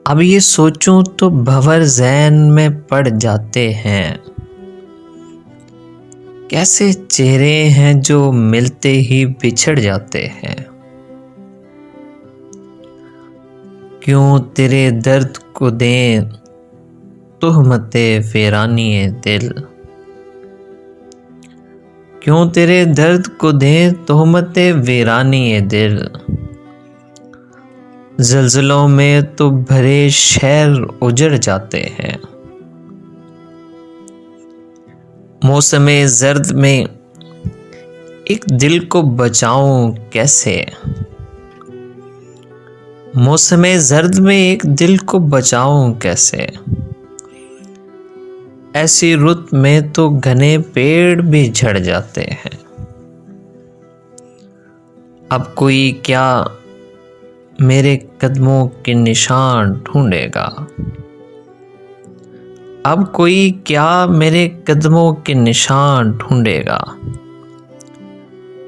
اب یہ سوچوں تو بھور ذہن میں پڑ جاتے ہیں، کیسے چہرے ہیں جو ملتے ہی بچھڑ جاتے ہیں۔ کیوں تیرے درد کو دیں تہمت ویرانی دل، کیوں تیرے درد کو دیں تہمت ویرانی دل، زلزلوں میں تو بھرے شہر اجڑ جاتے ہیں۔ موسم زرد میں ایک دل کو بچاؤں کیسے، موسم زرد میں ایک دل کو بچاؤں کیسے، ایسی رت میں تو گھنے پیڑ بھی جھڑ جاتے ہیں۔ اب کوئی کیا میرے قدموں کے نشان ڈھونڈے گا، اب کوئی کیا میرے قدموں کے نشان ڈھونڈے گا،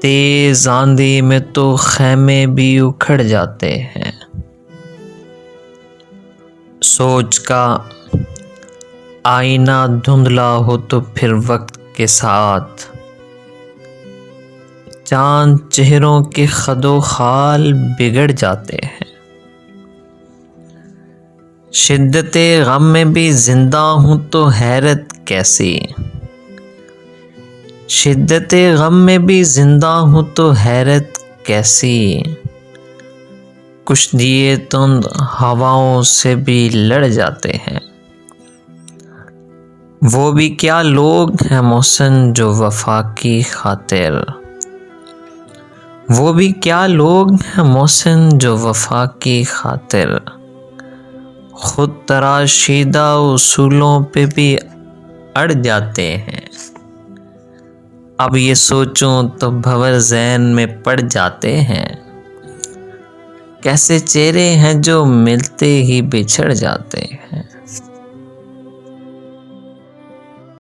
تیز آندھی میں تو خیمے بھی اکھڑ جاتے ہیں۔ سوچ کا آئینہ دھندلا ہو تو پھر وقت کے ساتھ چاند چہروں کے خد و خال بگڑ جاتے ہیں۔ شدت غم میں بھی زندہ ہوں تو حیرت کیسی، شدت غم میں بھی زندہ ہوں تو حیرت کیسی، کچھ دیے تند ہواؤں سے بھی لڑ جاتے ہیں۔ وہ بھی کیا لوگ ہیں محسن جو وفا کی خاطر، وہ بھی کیا لوگ ہیں محسن جو وفا کی خاطر، خود تراشیدہ اصولوں پہ بھی اڑ جاتے ہیں۔ اب یہ سوچوں تو بھور ذہن میں پڑ جاتے ہیں، کیسے چہرے ہیں جو ملتے ہی بچھڑ جاتے ہیں۔